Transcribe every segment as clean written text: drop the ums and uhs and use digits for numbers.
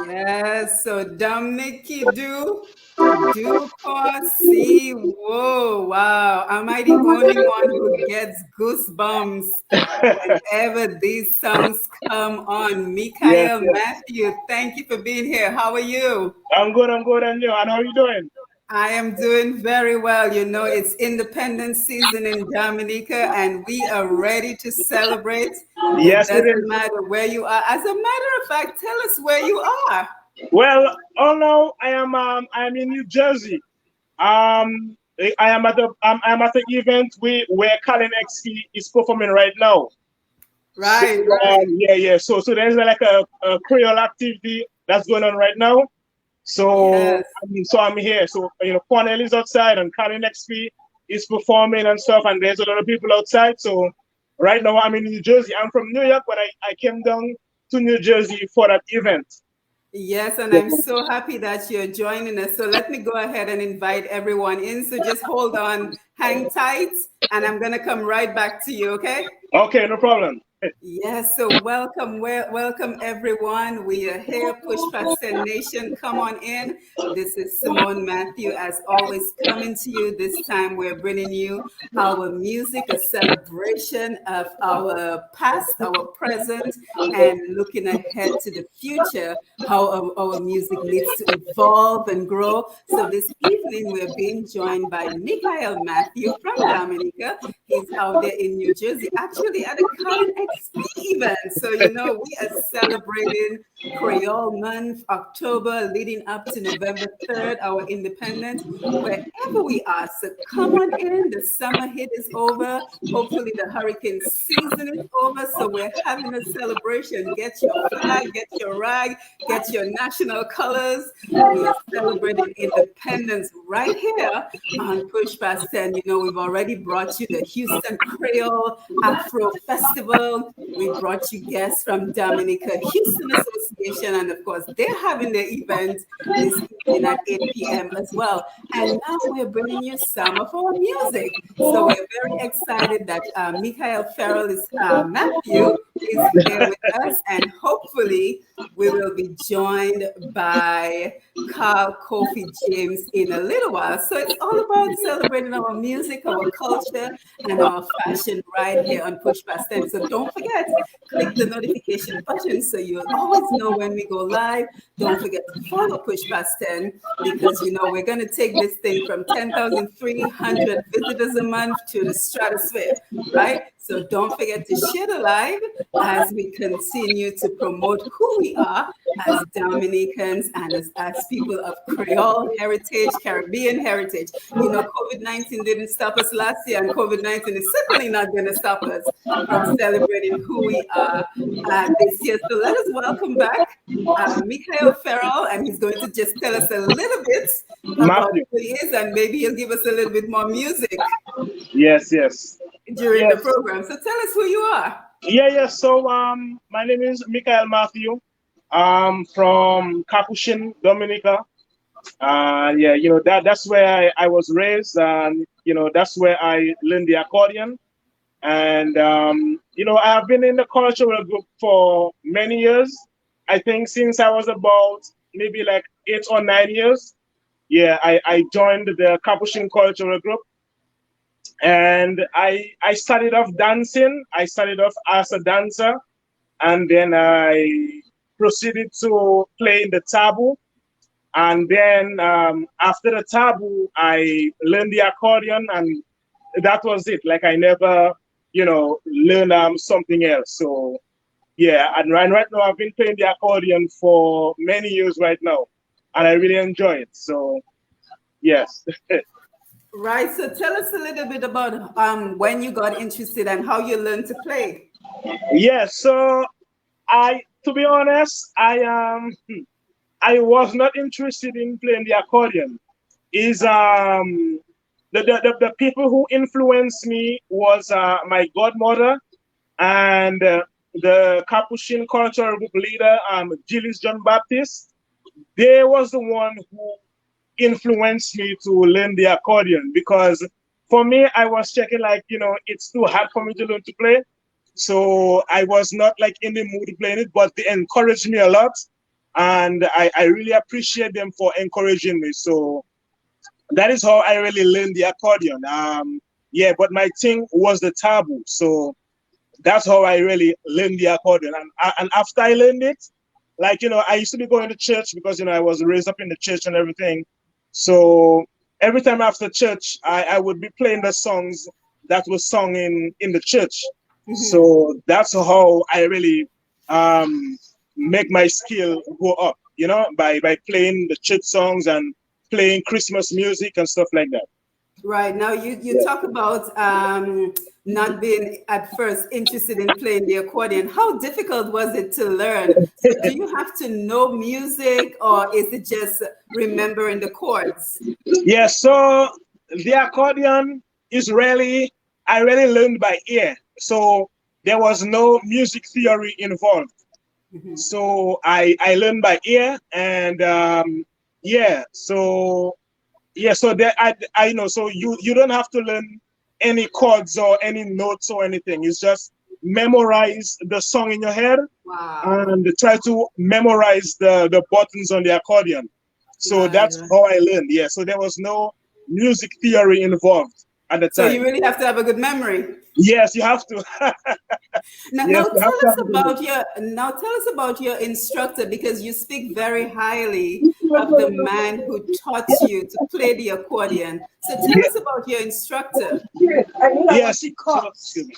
Yes, so Dominic do see. Whoa, wow. Am I the only one who gets goosebumps whenever these songs come on? Yes, Mikael yes. Matthew, thank you for being here. How are you? I'm good, and you? And how are you doing? I am doing very well. You know, it's independence season in Dominica, and we are ready to celebrate. It Yes, it doesn't is. matter where you are. As a matter of fact, tell us where you are. Well, oh no, I am in New Jersey. I am at the event where Colin XP is performing right now. So Right, right. yeah. So there's like a Creole activity that's going on right now. So Yes. I'm here. So Cornell is outside and Colin XP is performing and stuff, and there's a lot of people outside. So right now I'm in New Jersey. I'm from New York, but I came down to New Jersey for that event. Yes, and I'm so happy that you're joining us. So let me go ahead and invite everyone in. So just hold on, hang tight, and I'm going to come right back to you, okay? Okay, no problem. Yes, so welcome everyone. We are here, Push Past 10 Nation. Come on in. This is Simone Matthew, as always, coming to you. This time we're bringing you our music, a celebration of our past, our present, and looking ahead to the future, how our music needs to evolve and grow. So this evening we're being joined by Mikael Matthew from Dominica. He's out there in New Jersey, actually at a Colin XP event. So, you know, we are celebrating Creole Month, October, leading up to November 3rd, our independence, wherever we are. So come on in. The summer heat is over. Hopefully the hurricane season is over. So we're having a celebration. Get your flag, get your rag, get your national colors. We are celebrating independence right here on Push Past 10. You know, we've already brought you the Houston Creole Afro Festival. We brought you guests from Dominica Houston Association, and of course, they're having their event this evening at 8 p.m. as well. And now we're bringing you some of our music. So we're very excited that Michael Farrell is Matthew is here with us, and hopefully we will be joined by Carl Kofi James in a little while. So it's all about celebrating our music, our culture, and our fashion right here on Push Past 10. So don't forget, click the notification button so you'll always know when we go live. Don't forget to follow Push Past 10 because, you know, we're going to take this thing from 10,300 visitors a month to the stratosphere, right? So don't forget to share the live as we continue to promote who we are as Dominicans and as people of Creole heritage, Caribbean heritage. You know, COVID-19 didn't stop us last year, and COVID-19 is certainly not going to stop us from celebrating who we are this year. So let us welcome back Michael Farrell, and he's going to just tell us a little bit about Matthew. who he is, and maybe he'll give us a little bit more music Yes. during the Yes. program. So tell us who you are. Yeah. So my name is Michael Matthew. From Capuchin, Dominica. Yeah, that's where I was raised, and that's where I learned the accordion. And I have been in the cultural group for many years. I think since I was about maybe like 8 or 9 years. Yeah, I joined the Capuchin cultural group, and I started off dancing. I started off as a dancer, and then I proceeded to play in the taboo. And then after the taboo, I learned the accordion, and that was it. Like I never, learned something else. So Yeah, and right now I've been playing the accordion for many years right now, and I really enjoy it. So yes. Right. So tell us a little bit about when you got interested and how you learned to play. Yeah, so to be honest, I was not interested in playing the accordion. Is the people who influenced me was my godmother and the Capuchin cultural group leader, Gilles John Baptist. They was the one who influenced me to learn the accordion because for me, I was checking like, it's too hard for me to learn to play. So I was not like in the mood playing it, but they encouraged me a lot. And I really appreciate them for encouraging me. So that is how I really learned the accordion. Yeah, but my thing was the taboo. So that's how I really learned the accordion. And after I learned it, like, I used to be going to church because, I was raised up in the church and everything. So every time after church, I would be playing the songs that was sung in the church. So that's how I really make my skill go up, by playing the church songs and playing Christmas music and stuff like that. Right. Now you talk about not being at first interested in playing the accordion. How difficult was it to learn? So do you have to know music or is it just remembering the chords? Yeah, so the accordion is I really learned by ear. So there was no music theory involved. So I learned by ear and yeah, so so there I know, so you don't have to learn any chords or any notes or anything. It's just memorize the song in your head. Wow. And try to memorize the buttons on the accordion. So Right. that's how I learned. Yeah. So there was no music theory involved at the So you time. really have to have a good memory. Yes, you have to. Now, Yes, now you have tell to us have a good about your instructor because you speak very highly of the man who taught you to play the accordion. So tell us about your instructor. Yes. Excuse me.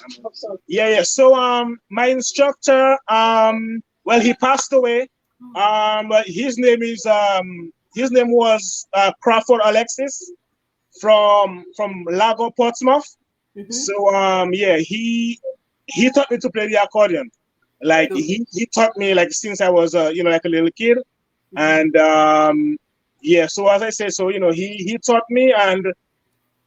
Yeah. So my instructor, well, he passed away. But his name was Crawford Alexis from Lago Portsmouth. So yeah, he taught me to play the accordion. Like he taught me like since I was like a little kid. And yeah, so as I said, so he taught me and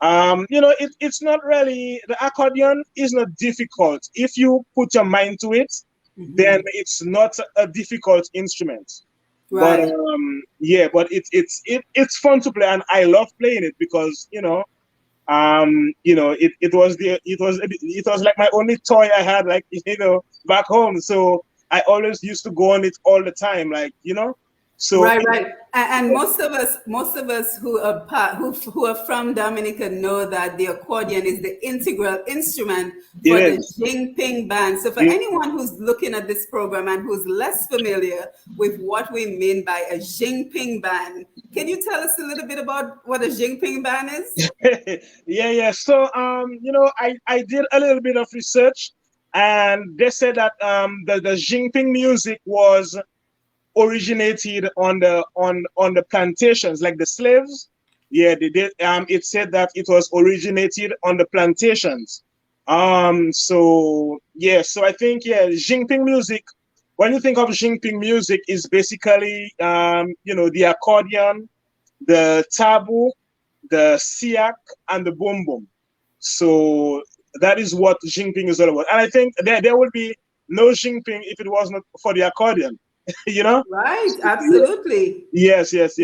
it's not really, the accordion is not difficult. If you put your mind to it, then it's not a difficult instrument. But Right. yeah, but it's fun to play and I love playing it because it was like my only toy I had, like back home. So I always used to go on it all the time, like so Right, right. And most of us who are who are from Dominica know that the accordion is the integral instrument it for the is. Jingping band. So for Yeah. anyone who's looking at this program and who's less familiar with what we mean by a Jingping band, can you tell us a little bit about what a Jingping band is? Yeah. So I did a little bit of research, and they said that the Jinping music was originated on the plantations, like the slaves. Yeah, they did. It said that it was originated on the plantations. So yeah, so I think Jinping music. When you think of Jinping music, is basically the accordion, the taboo, the siak, and the boom boom. So that is what Jinping is all about. And I think there would be no Jinping if it was not for the accordion. you know? Right, absolutely. Yes. Yeah. So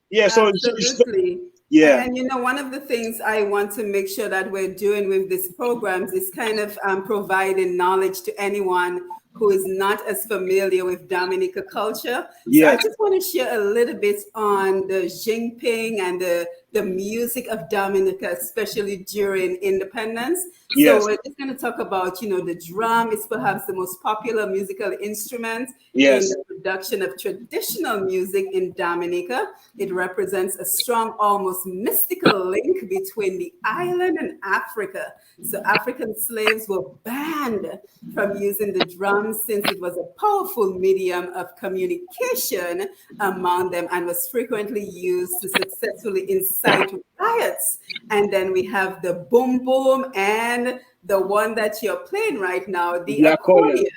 yeah, so Absolutely. yeah. And one of the things I want to make sure that we're doing with these programs is kind of providing knowledge to anyone who is not as familiar with Dominica culture. So I Yes. just want to share a little bit on the Jinping and the music of Dominica, especially during independence. So Yes. we're just going to talk about, the drum is perhaps the most popular musical instrument in Yes. the introduction of traditional music in Dominica. It represents a strong, almost mystical link between the island and Africa. So African slaves were banned from using the drums since it was a powerful medium of communication among them and was frequently used to successfully incite riots. And then we have the boom boom and the one that you're playing right now, the accordion.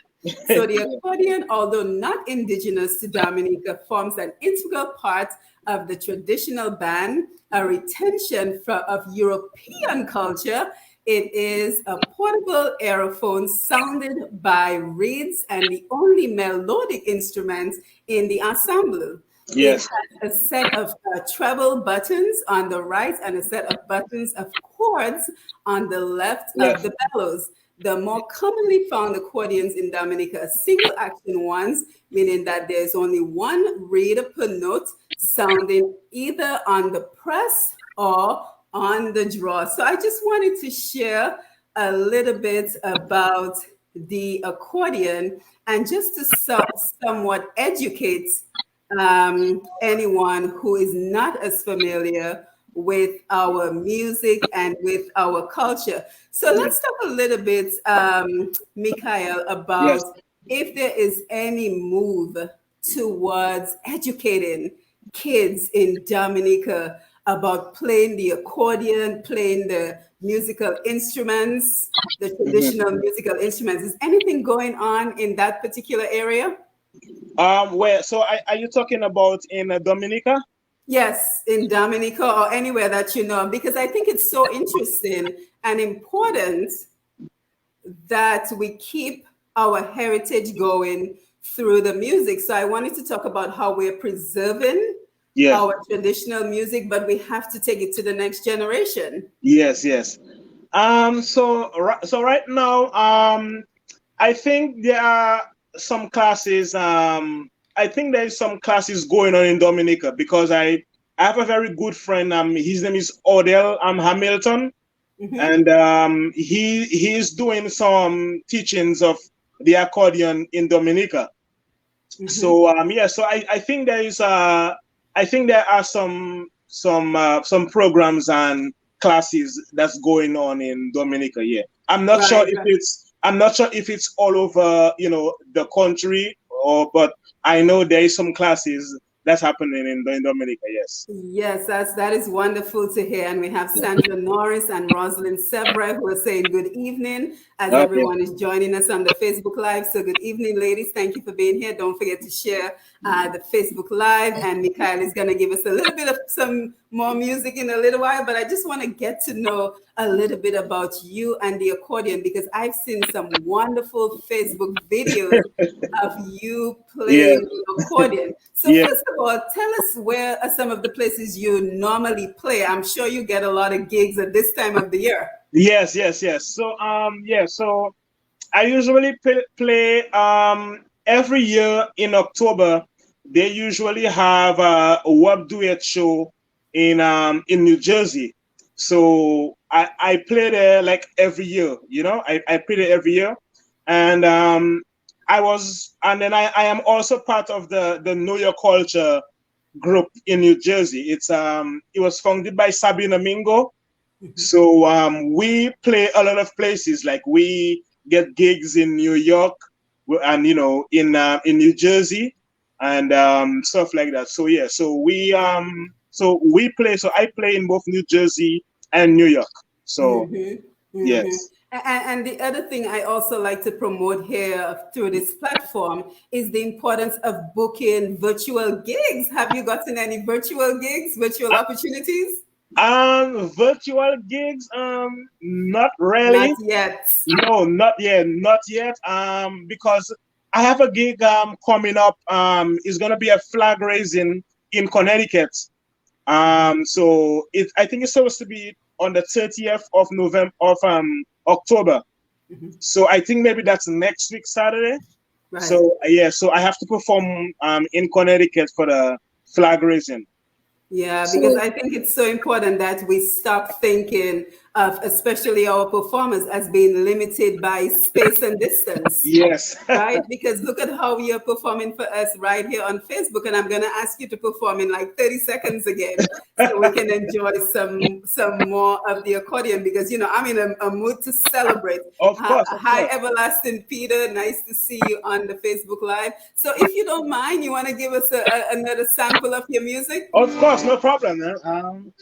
So the accordion, although not indigenous to Dominica, forms an integral part of the traditional band, a retention of European culture. It is a portable aerophone sounded by reeds and the only melodic instrument in the ensemble. Yes. It has a set of treble buttons on the right and a set of buttons of chords on the left of the bellows. The more commonly found accordions in Dominica are single action ones, meaning that there's only one reed per note sounding either on the press or on the draw. So I just wanted to share a little bit about the accordion and just to somewhat educate anyone who is not as familiar with our music and with our culture. So let's talk a little bit, Mikhail, about if there is any move towards educating kids in Dominica about playing the accordion, playing the musical instruments, the traditional musical instruments. Is anything going on in that particular area? So are you talking about in Dominica? Yes, in Dominica or anywhere that you know, because I think it's so interesting and important that we keep our heritage going through the music. So I wanted to talk about how we're preserving our traditional music, but we have to take it to the next generation. Yes. So right now, I think there are some classes. I think there's some classes going on in Dominica because I have a very good friend. His name is Odell Hamilton, and he's doing some teachings of the accordion in Dominica. So so I think there are some programs and classes that's going on in Dominica. Yeah, I'm not sure if it's all over the country but I know there is some classes that's happening in Dominica. Yes, that is wonderful to hear. And we have Sandra Norris and Rosalind Sevra who are saying good evening as everyone is joining us on the Facebook Live. So good evening, ladies. Thank you for being here. Don't forget to share the Facebook Live. And Mikhail is going to give us a little bit of some more music in a little while. But I just want to get to know a little bit about you and the accordion because I've seen some wonderful Facebook videos of you playing the accordion. So first of all, tell us where are some of the places you normally play. I'm sure you get a lot of gigs at this time of the year. Yes. So so I usually play every year in October. They usually have a web duet show in New Jersey. So I play there like every year. I play there every year, and I am also part of the Know Your Culture group in New Jersey. It was founded by Sabina Mingo. So we play a lot of places. Like we get gigs in New York and in New Jersey and stuff like that. So so we play. So I play in both New Jersey and New York. So yes. And the other thing I also like to promote here through this platform is the importance of booking virtual gigs. Have you gotten any virtual gigs, virtual opportunities? Virtual gigs, not really. Not yet. No, not yet. Because I have a gig coming up. It's gonna be a flag raising in Connecticut. So I think it's supposed to be on the 30th of October. So I think maybe that's next week Saturday. Right. So so I have to perform in Connecticut for the flag raising. Yeah, because I think it's so important that we stop thinking of especially our performers as being limited by space and distance. Yes. Right? Because look at how you're performing for us right here on Facebook, and I'm going to ask you to perform in like 30 seconds again, so we can enjoy some more of the accordion. Because I'm in a mood to celebrate. Of course. Hi, Everlasting Peter. Nice to see you on the Facebook Live. So, if you don't mind, you want to give us another sample of your music? Of course, no problem. Man.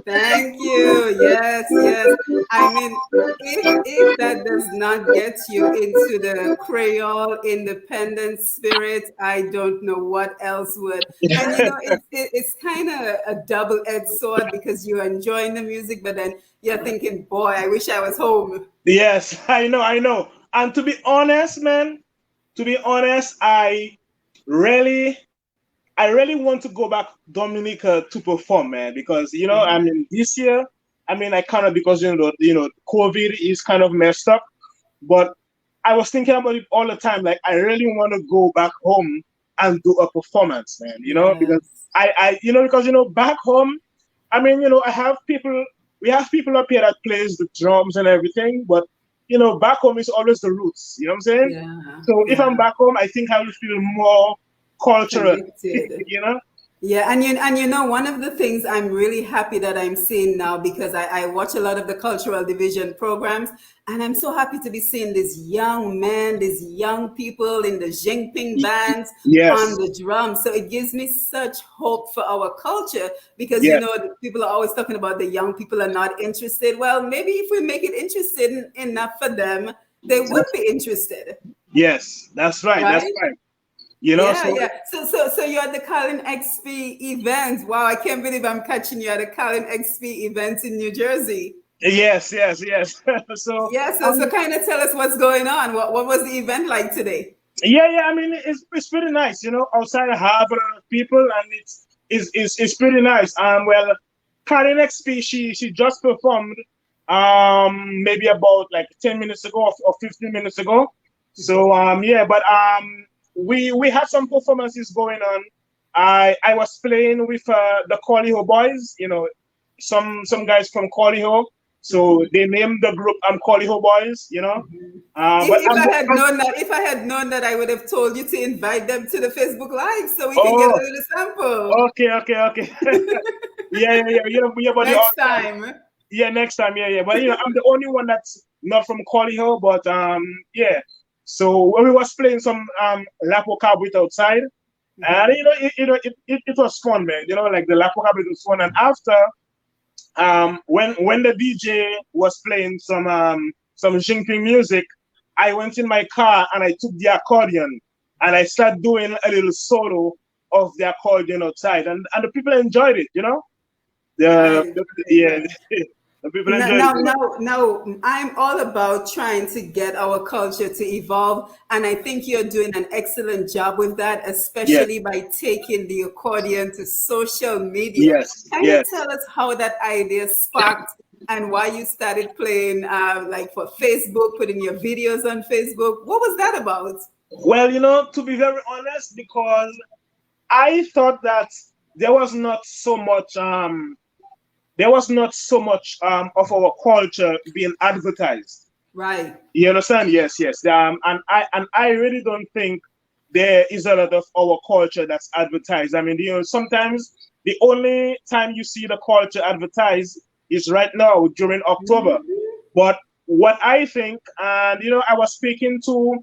Thank you. Yes, yes. I mean, if that does not get you into the Creole independent spirit, I don't know what else would. And it's kind of a double-edged sword, because you're enjoying the music, but then you're thinking, boy, I wish I was home. Yes, I know. And to be honest, man, really I really want to go back Dominica to perform, man, because I mean this year, I mean I kind of, because COVID is kind of messed up, but I was thinking about it all the time. Like, I really want to go back home and do a performance, man. Because back home, I mean, we have people up here that plays the drums and everything, but back home is always the roots. You know what I'm saying? Yeah. So if I'm back home, I think I will feel more cultural. Yeah, and one of the things I'm really happy that I'm seeing now, because I watch a lot of the cultural division programs, and I'm so happy to be seeing these young men, these young people in the Jinping bands on the drums. So it gives me such hope for our culture, because people are always talking about the young people are not interested. Well, maybe if we make it interesting enough for them, they would be interested. Yes, that's right. That's right. So you're at the Colin XP event. Wow, I can't believe I'm catching you at a Colin XP event in New Jersey. Yes. So kind of tell us what's going on. What was the event like today? Yeah. I mean, it's pretty nice. Outside I have a lot of people, and it's pretty nice. Well, Colin XP, she just performed maybe about like 10 minutes ago or 15 minutes ago. So we had some performances going on. I was playing with the Coliho boys, some guys from Coliho. So they named the group Coliho Boys, If I had known that, I would have told you to invite them to the Facebook Live so we can get a little sample. Okay. Yeah. But next time. Yeah, next time. Yeah. But I'm the only one that's not from Coliho, but yeah. So when we was playing some Lapo Cabrita outside, and it was fun, man. Like the Lapo Cabrita was fun, and after when the DJ was playing some Jinping music, I went in my car and I took the accordion and I started doing a little solo of the accordion outside, and the people enjoyed it. The people enjoyed it. Now, I'm all about trying to get our culture to evolve, and I think you're doing an excellent job with that, especially by taking the accordion to social media. Can you tell us how that idea sparked and why you started playing, like for Facebook, putting your videos on Facebook? What was that about? Well, to be very honest, because I thought that there was not so much of our culture being advertised. Right. You understand? Yes, yes. And I really don't think there is a lot of our culture that's advertised. I mean, sometimes the only time you see the culture advertised is right now during October. Mhm. But what I think, and I was speaking to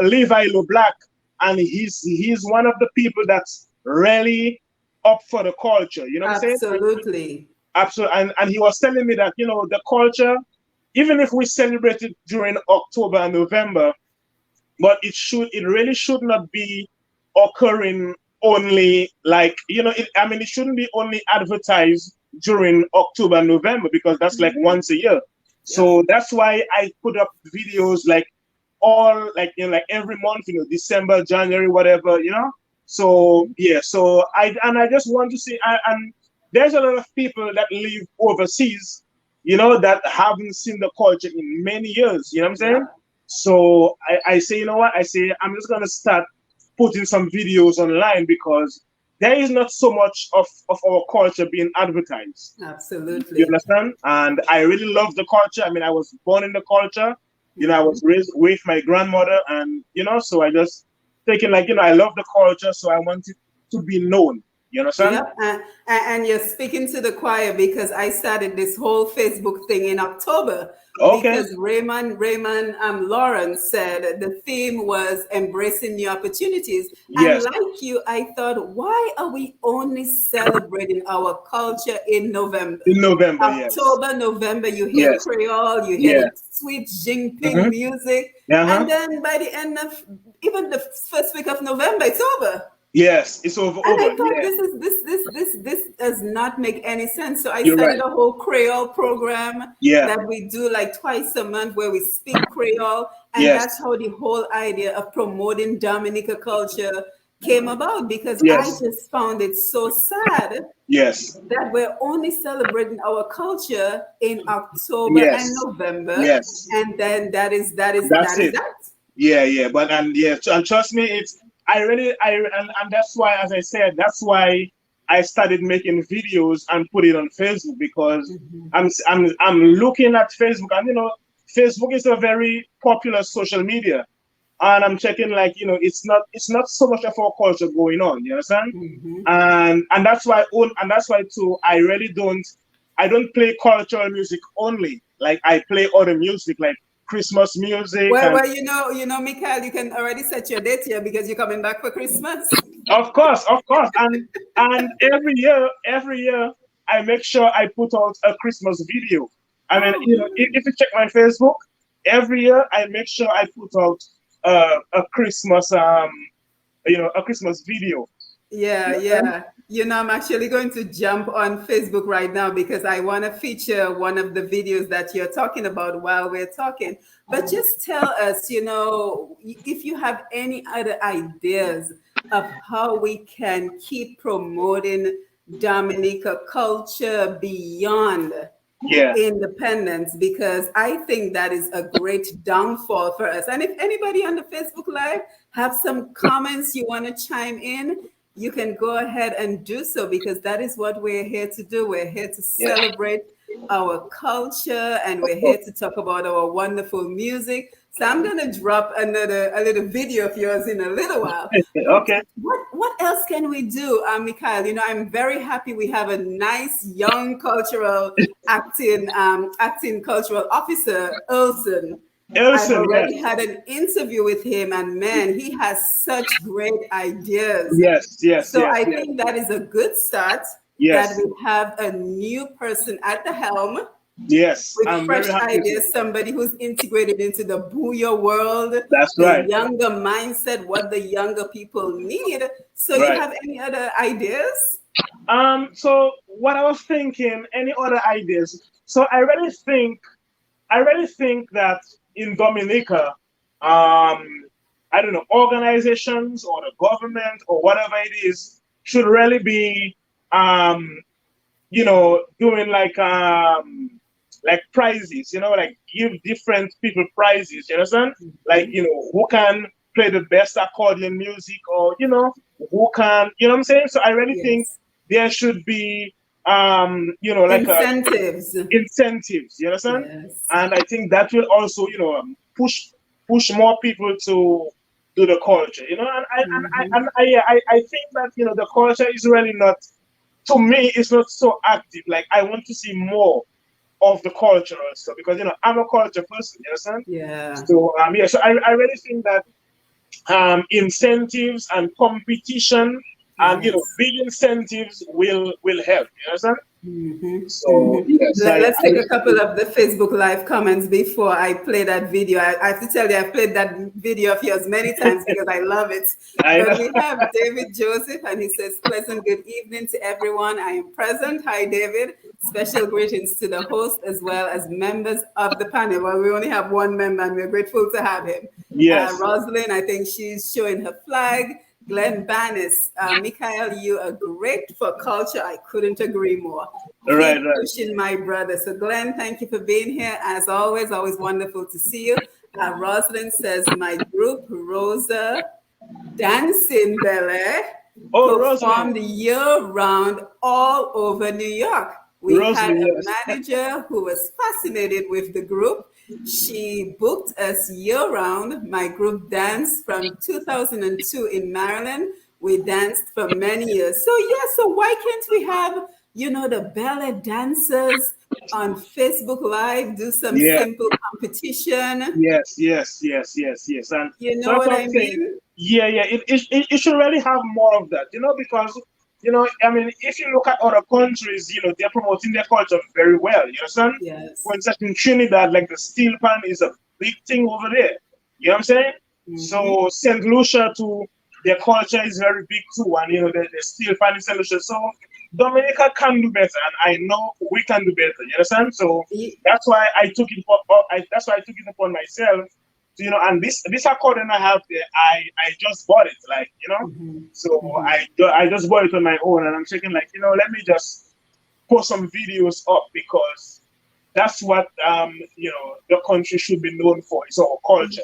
Levi LeBlanc, and he's one of the people that's really up for the culture. You know what I'm saying? Absolutely. Absolutely. And he was telling me that, the culture, even if we celebrate it during October and November, but it really should not be occurring only like, it shouldn't be only advertised during October and November, because that's like Mhm. once a year. Yep. So that's why I put up videos like all like, like every month, December, January, whatever. So yeah, so I just want to see, and there's a lot of people that live overseas, that haven't seen the culture in many years. You know what I'm saying? Yep. So I say, you know what? I say I'm just gonna start putting some videos online, because there is not so much of our culture being advertised. You Absolutely. understand? And I really love the culture. I mean, I was born in the culture. I was Mhm. raised with my grandmother, and so I just thinking like, I love the culture, so I want it to be known. You understand? Yep, and you're speaking to the choir, because I started this whole Facebook thing in October Okay. because Raymond Lawrence said the theme was embracing new opportunities. And Yes. like you, I thought, why are we only celebrating our culture in November? In November, yes. October, November, you hear Yes. Creole, you hear Yeah. the sweet Jinping Mm-hmm. music, Uh-huh. and then by the end of even the first week of November, it's over. Yes. It's And I over. thought Yeah. this does not make any sense. So I You're started right. a whole Creole program Yeah. that we do like twice a month where we speak Creole. And that's Yes. how the whole idea of promoting Dominica culture came about, because I Yes. just found it so sad Yes. that we're only celebrating our culture in October and Yes. November. Yes. And then That's that is it. that. Yeah, yeah, but and yeah, and trust me, I really and that's why, as I said, that's why I started making videos and put it on Facebook, because Mhm. I'm looking at Facebook, and Facebook is a very popular social media, and I'm checking like, it's not so much of our culture going on. You understand? Mhm. And that's why too, I don't play cultural music only. Like, I play other music like Christmas music. Well, And Michael, you can already set your date here because you're coming back for Christmas. of course, and every year I make sure I put out a Christmas video. I mean, Oh, if you check my Facebook, every year I make sure I put out a Christmas a Christmas video. yeah, You know? yeah. I'm actually going to jump on Facebook right now because I want to feature one of the videos that you're talking about while we're talking. But just tell us, if you have any other ideas of how we can keep promoting Dominica culture beyond Yeah. independence, because I think that is a great downfall for us. And if anybody on the Facebook Live have some comments you want to chime in, you can go ahead and do so, because that is what we're here to do. We're here to Yeah. celebrate our culture, and we're here to talk about our wonderful music. So I'm gonna drop a little video of yours in a little while. But Okay. what else can we do, Mikhail? I'm very happy we have a nice young cultural acting cultural officer, Ulson. I've Elson, already yes. had an interview with him, and man, he has such great ideas. Yes, yes, So yes, I yes. think that is a good start, that Yes. we have a new person at the helm Yes. with I'm fresh very happy to. ideas, somebody who's integrated into the Booyah world, That's the right. younger mindset, what the younger people need. So you Right. have any other ideas? So what I was thinking, any other ideas? So I really think that in Dominica, I don't know, organizations or the government or whatever it is should really be, um, doing like prizes, like give different people prizes. You understand? Like, Mhm. who can play the best accordion music, or who can, you know what I'm saying? So I really think Yes. there should be like incentives. You understand? Yes. And I think that will also push more people to do the culture. And I think that the culture is really not, to me, it's not so active. Like, I want to see more of the culture also, because I'm a culture person. You understand? Yeah. So so I really think that incentives and competition and big incentives will help. You understand? So yes, let's take a couple of the Facebook Live comments before I play that video. I have to tell you, I've played that video of yours many times because I love it. But we have David Joseph, and he says, "Pleasant good evening to everyone. I am present." Hi, David. Special greetings to the host as well as members of the panel. Well, we only have one member, and we're grateful to have him. Yes. Rosalind, I think she's showing her flag. Glenn Bannis, Michael, you are great for culture. I couldn't agree more. Right. Pushing my brother. So Glenn, thank you for being here. As always wonderful to see you. Rosalind says, my group, Rosa Dancing Ballet, performed year-round all over New York. We had a manager who was fascinated with the group. She booked us year-round. My group danced from 2002 in Maryland. We danced for many years. So why can't we have, the ballet dancers on Facebook Live, do some simple competition? Yes. And you know what I mean? Yeah. It should really have more of that, because if you look at other countries, they're promoting their culture very well. You understand? Yes. For instance, in Trinidad, like the steel pan is a big thing over there. You know what I'm saying? So St. Lucia too, their culture is very big too, and the steel pan in St. Lucia. So Dominica can do better, and I know we can do better. You understand? So that's why I took it upon myself. And this accordion I have there, I just bought it, so I just bought it on my own, and I'm thinking let me just post some videos up, because that's what the country should be known for. It's our culture.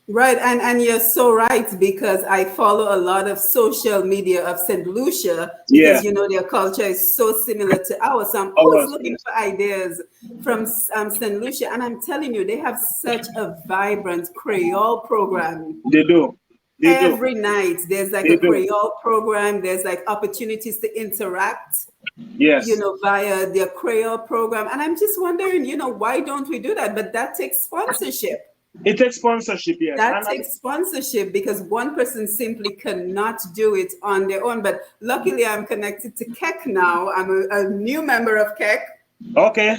Right, and you're so right, because I follow a lot of social media of St. Lucia, because their culture is so similar to ours. So I'm always looking for ideas from St. Lucia, and I'm telling you, they have such a vibrant Creole program. They do. Every night there's a Creole program. There's opportunities to interact. Yes. Via their Creole program, and I'm just wondering, why don't we do that? But that takes sponsorship. It takes sponsorship, yes. That takes sponsorship, because one person simply cannot do it on their own. But luckily, I'm connected to Keck now. I'm a new member of Keck. Okay.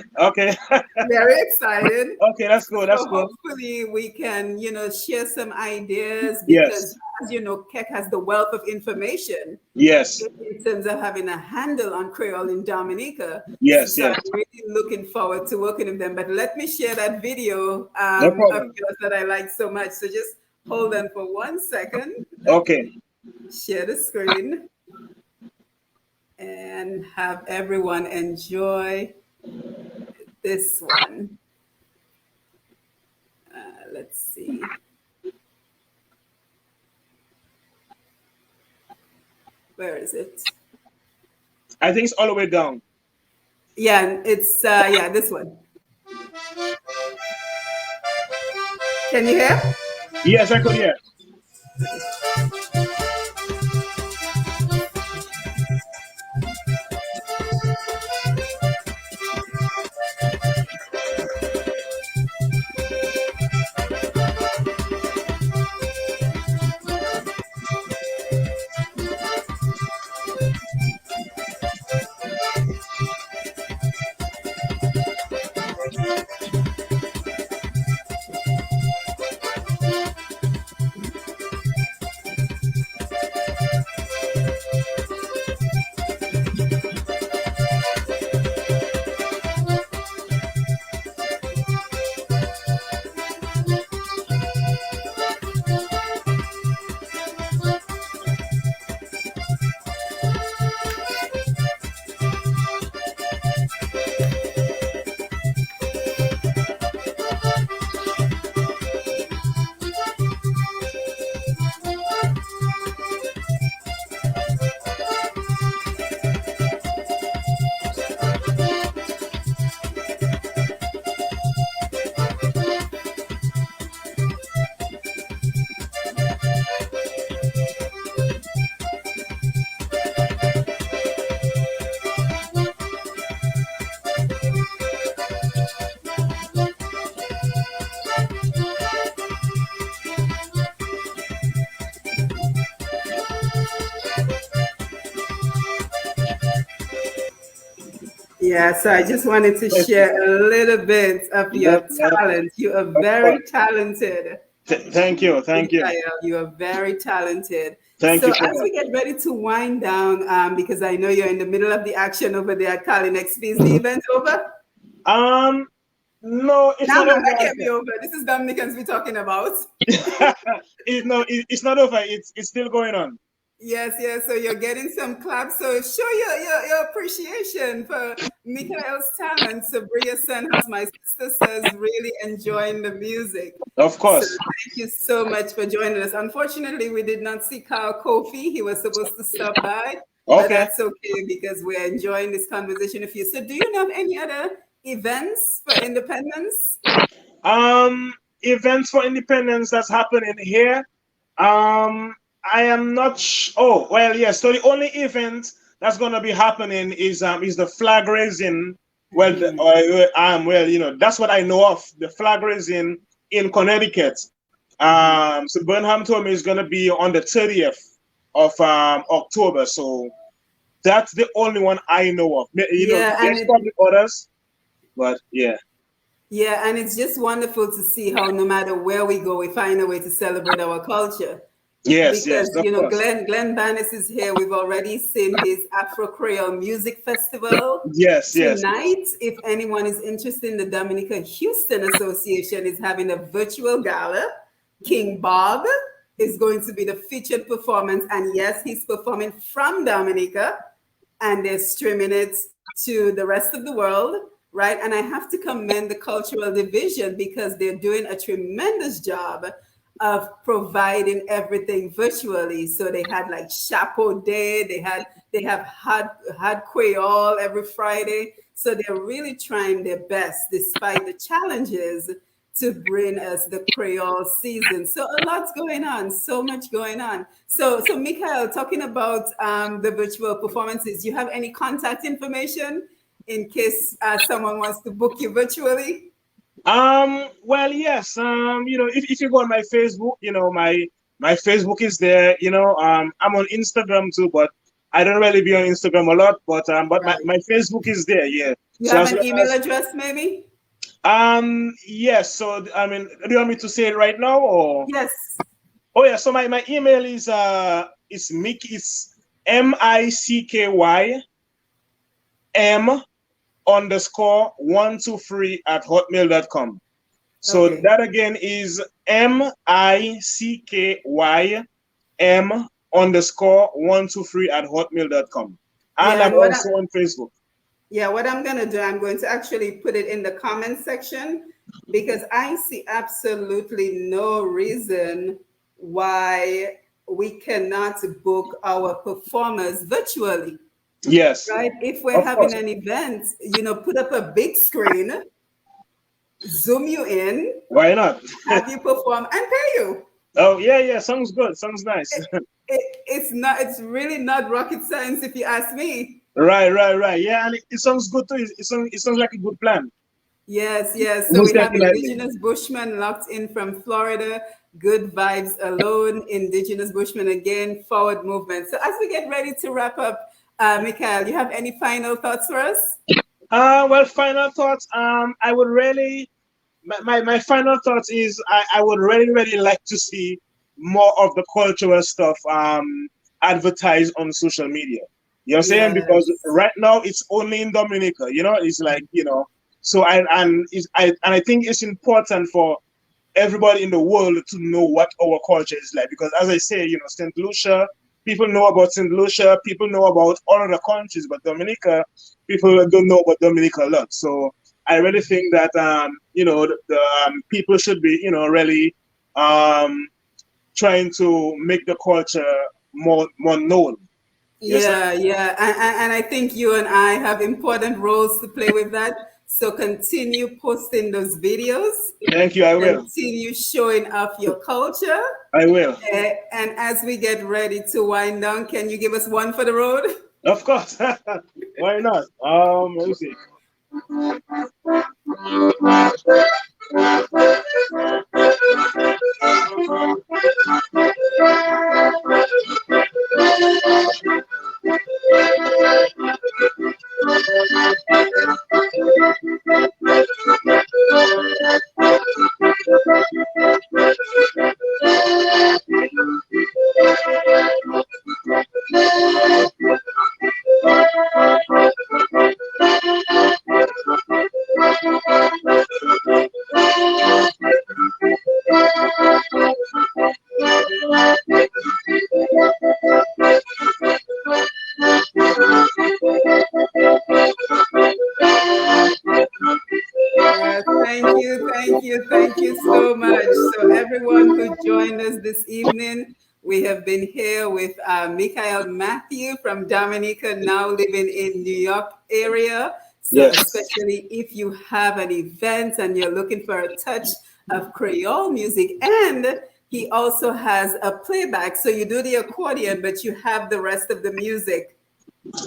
Very excited. Okay, that's good. That's good. Hopefully, we can, share some ideas, because as you know, Keck has the wealth of information. Yes. In terms of having a handle on Creole in Dominica. Yes. So I'm really looking forward to working with them. But let me share that video no problem. of yours that I like so much. So just hold on for 1 second. Okay. Share the screen and have everyone enjoy this one. Let's see. Where is it? I think it's all the way down. Yeah, it's this one. Can you hear? Yes, I could hear. Yeah, so I just wanted to share a little bit of your Yep, yep, talent. You are of course. very talented. Thank you, thank you, Mikhail, you are very talented. thank So you for as that. we get ready to wind down, because I know you're in the middle of the action over there at Cali Next, is the event over? Um, no, it's No, not no, over that as can't be over. This is Dominicans we're talking about. yet. It's not over. It's still going on. Yes, yes. So you're getting some claps. So show your appreciation for Mikhail's talent. So Bria Senhouse, my sister, says really enjoying the music. Of So course. thank you so much for joining us. Unfortunately, we did not see Carl Kofi. He was supposed to stop by, but Okay. that's okay because we're enjoying this conversation with you. So do you know of any other events for independence? Um, Events for independence that's happening here. I am not. Oh, well, yes. So the only event that's going to be happening is the flag raising. Well, well, that's what I know of. The flag raising in Connecticut. So Burnham told me it's going to be on the 30th of October. So that's the only one I know of. Yeah, and There's probably others, but yeah. yeah, and it's just wonderful to see how no matter where we go, we find a way to celebrate our culture. Yes, yes, Because of course. Glenn Bannis is here. We've already seen his Afro Creole Music Festival. Yes, yes, yes. Tonight, if anyone is interested, the Dominica Houston Association is having a virtual gala. King Bob is going to be the featured performance. And yes, he's performing from Dominica and they're streaming it to the rest of the world, right? And I have to commend the cultural division because they're doing a tremendous job of providing everything virtually. So they had like Chapeau Day, they have had Creole every Friday. So they're really trying their best despite the challenges to bring us the Creole season. So a lot's going on, so much going on. So Mikhail, talking about the virtual performances, do you have any contact information in case someone wants to book you virtually? Well, yes. If you go on my Facebook, my Facebook is there. I'm on Instagram too, but I don't really be on Instagram a lot. But Right. my Facebook is there. Yeah. You So have as an long email as address, maybe? yes. So I mean, do you want me to say it right now or? Yes. Oh yeah. So my email is Mickey. It's MICKYM_123 at hotmail.com. So Okay. that again is MICKYM_123 at hotmail.com. And Yeah, I'm and also on Facebook. what I'm gonna do, I'm going to actually put it in the comment section because I see absolutely no reason why we cannot book our performers virtually, Yes, right? If we're of having course. an event, put up a big screen, zoom you in, Why not? have you perform, and pay you. Oh yeah, yeah. Sounds good. Sounds nice. It's really not rocket science if you ask me. Right, right, right. Yeah, and it sounds good too. It sounds like a good plan. Yes, yes. So Most we have definitely. Indigenous Bushmen locked in from Florida. Good vibes alone. Indigenous Bushmen again. Forward movement. So as we get ready to wrap up, Mikhail, you have any final thoughts for us? Well, final thoughts. I would really my final thoughts is I would really really like to see more of the cultural stuff advertised on social media. You know what I'm saying? Because Yes. right now it's only in Dominica. It's like So I think it's important for everybody in the world to know what our culture is like. Because as I say, St. Lucia, people know about St. Lucia, people know about all other countries, but Dominica, people don't know about Dominica a lot. So I really think that the people should be really trying to make the culture more known. Yes, sir. Yeah, yeah. And I think you and I have important roles to play with that. So continue posting those videos, Thank you. I will. continue showing off your culture. I will. And as we get ready to wind down, can you give us one for the road? Of course. Why not? Let me see. Thank you so much. So everyone who joined us this evening, we have been here with Michael Matthew from Dominica, now living in New York area. So Yes. especially if you have an event and you're looking for a touch of Creole music, and he also has a playback. So you do the accordion, but you have the rest of the music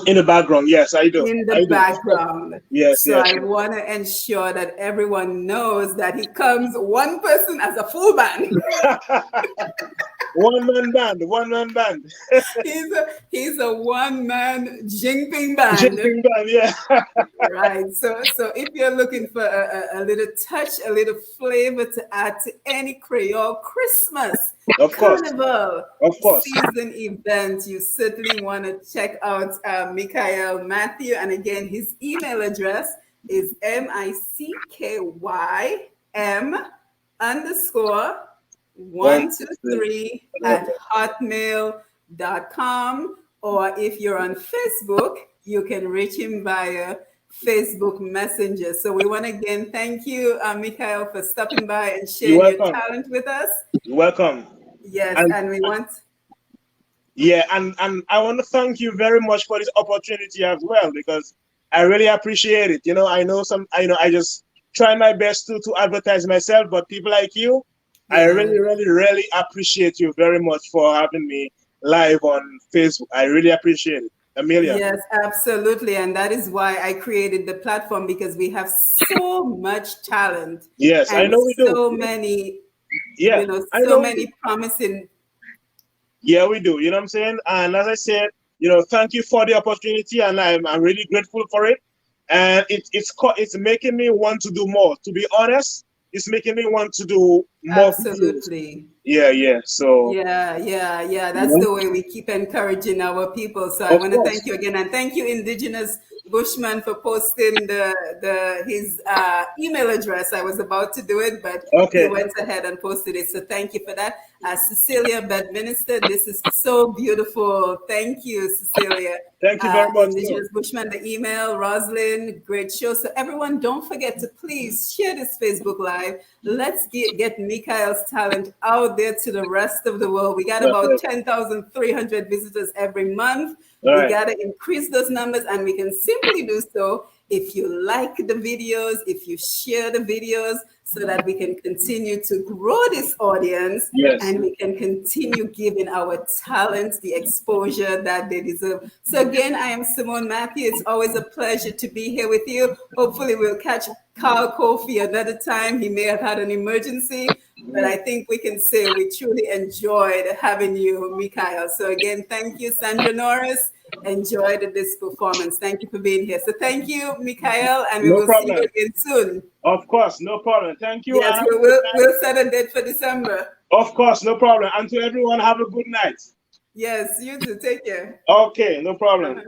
In the background, yes, I do. in I the do. background. Yes, So yes. I want to ensure that everyone knows that he comes one person as a full band. One man band, one man band. He's a one man jimping band. Jumping band, yeah. Right. So if you're looking for a little touch, a little flavor to add to any Creole Christmas, Of course. Carnival, Of course. season event, you certainly want to check out Michael Matthew. And again, his email address is mikyym_123@hotmail.com. Or if you're on Facebook, you can reach him via Facebook Messenger. So we want to again thank you, Michael, for stopping by and sharing your talent with us. You're welcome. Yes, and we want. Yeah, and I want to thank you very much for this opportunity as well, because I really appreciate it. I know I just try my best to advertise myself, but people like you, yeah. I really, really, really appreciate you very much for having me live on Facebook. I really appreciate it. Amelia. Yes, absolutely. And that is why I created the platform, because we have so much talent. Yes, I know we do. So many, yeah, so many promising. Yeah, we do. You know what I'm saying? And as I said, thank you for the opportunity, and I'm really grateful for it. And it's making me want to do more. To be honest, it's making me want to do more. Absolutely. Yeah. So yeah. That's the way we keep encouraging our people. So I want to thank you again, and thank you, Indigenous Bushman, for posting his email address. I was about to do it, but he went ahead and posted it. So thank you for that. Cecilia Bedminster, this is so beautiful. Thank you, Cecilia. Thank you very much. Indigenous Bushman, the email, Rosalind, great show. So everyone, don't forget to please share this Facebook Live. Let's get Michael's talent out there to the rest of the world. We got about 10,300 visitors every month. We got to increase those numbers, and we can simply do so if you like the videos, if you share the videos, so that we can continue to grow this audience, and we can continue giving our talents the exposure that they deserve. So again, I am Simone Matthew. It's always a pleasure to be here with you. Hopefully we'll catch Carl Kofi another time. He may have had an emergency, but I think we can say we truly enjoyed having you, Michael. So again, thank you, Sandra Norris. Enjoyed this performance. Thank you for being here. So thank you, Michael, and we will see you again soon. Of course, no problem. Thank you. Yes, we'll set a date for December. Of course, no problem. And to everyone, have a good night. Yes, you too. Take care. Okay, no problem.